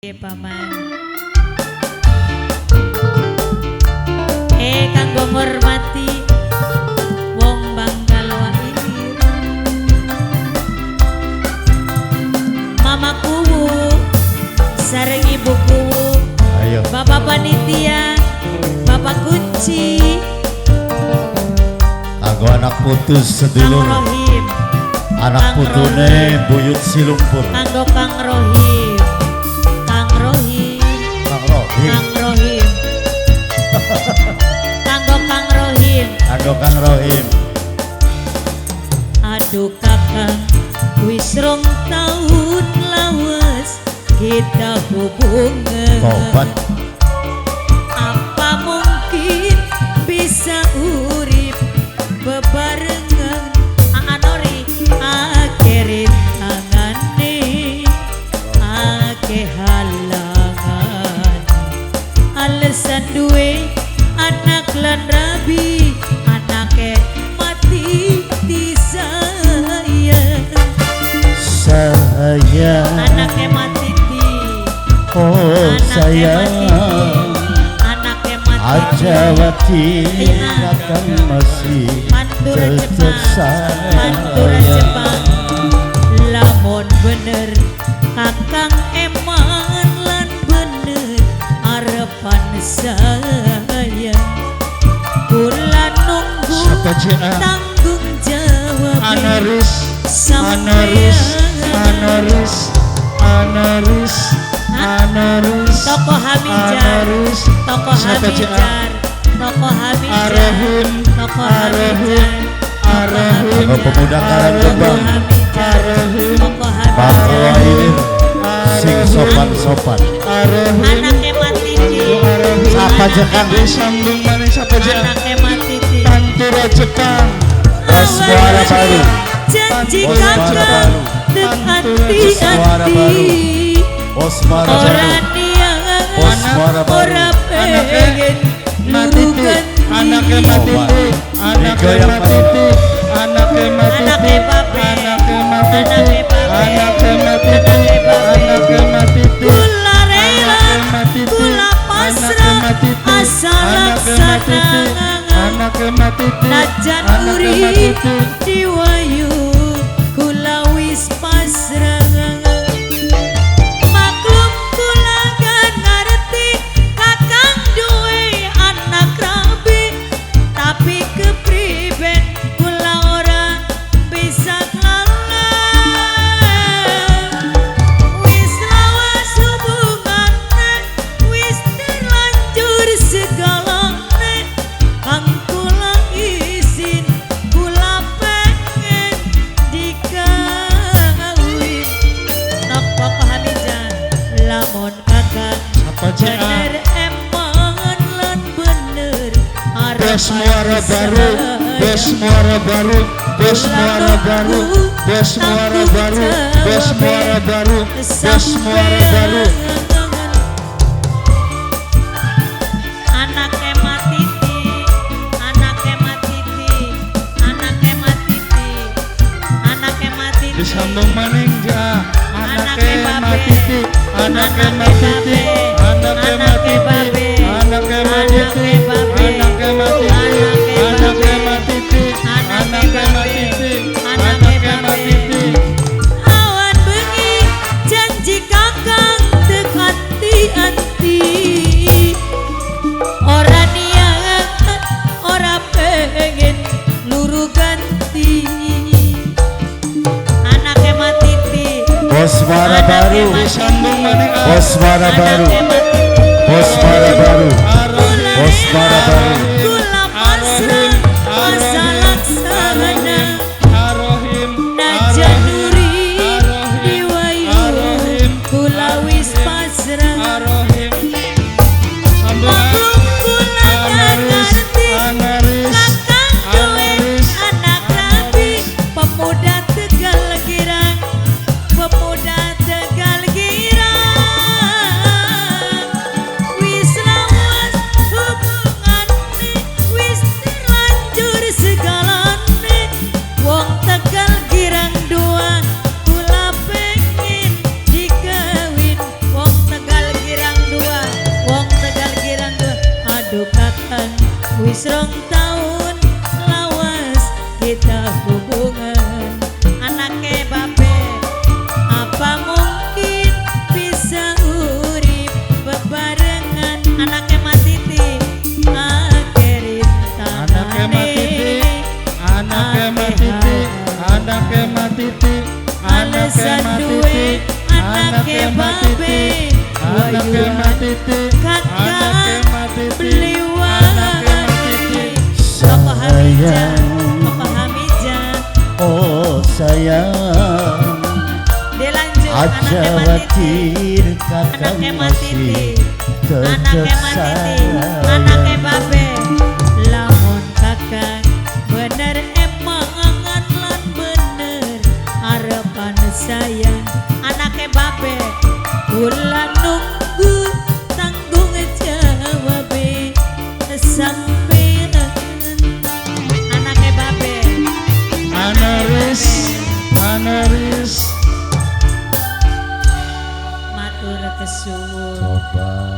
Paman kanggo ngormati wong Banggal Wailir mamaku sareng ibuku ayo bapak panitia bapak kunci kanggo anak putus sedulur anak putune buyut silumpur kanggo Kang Rohim kanggo Kang Rohim aduh kakang wis rong taun lawas kita hubungan tobat apa mungkin bisa urip bebarengan anori akhirin tangane ake halangan alasan duwe anak lan rabi anake mati di saya anake mati di anake mati Ajawati akan masih tetap saya lamun bener kakang eman lan bener arepan saya kula nunggu tanggung jawab Anaris toko Hamijar toko Hamijar Toko pemuda Karangkembang Bangka Wailir sing sopan-sopan anake mati sapa jekang sambung mana sapa jekang anake mati Pantura Jepang suara baru janji kakang dekati Osmara orang Osmara baru ora pengen nurugan anaknya mati anaknya mati anaknya mati anake babe anaknya mati anake babe anaknya mati anaknya mati kula rela kula pasrah asal laksana anaknya mati najan urip diwayu kula wis pasrah maklum kula gak ngerti kakang duwe anak rabi tapi kepriben kula ora bisa ngalah wis lawas hubungane wis terlanjur segalane kang kula izin kula pengen dikawin napa Hamijan lamun kakang bener emang lan bener bos muara baru bos muara baru bos muara baru bos muara baru bos muara baru bos muara baru anake matiti anake matiti anake matiti anake matiti disambung maning ja Anake anaknya babe. matiti anaknya matiti anaknya matiti anaknya matiti anaknya matiti anaknya matiti anaknya matiti anaknya matiti awan bengi janji kakang dekati anti ora niat ora pengen luru ganti anake matiti Osmara baru disambung maning Osmara baru Osmara baru Osmara baru kula pasrah asa laksana Arohim najanuri diwayu kula wis pasrah Arohim sambung maklum kula gak ngerti Anaris kakang duwe anak rabi pemuda Tegal Girang pemuda Tegal Girang wis lawas hubungane Wis rong tahun lawas kita hubungan. Anake babe, apa mungkin bisa urip bebarengan? Anake matiti akhirin Anake matiti, anake matiti, anake matiti, anake Alasan duwe matiti, anake babe, anake matiti, kakak anake matiti, beliwai. anake matiti. Papa Hamija, Sayang, Papa Hamija, oh sayang, dilanjut aja anake matiti, khawatir kakak anake masih matiti, tetap anake matiti, anake sayang. babe, lamun kakak bener emang angan lan bener harapan saya. Anake babe, kula nunggu tanggung jawab sampean. Anake babe, Anaris, Anaris. matur kesuwun. Coba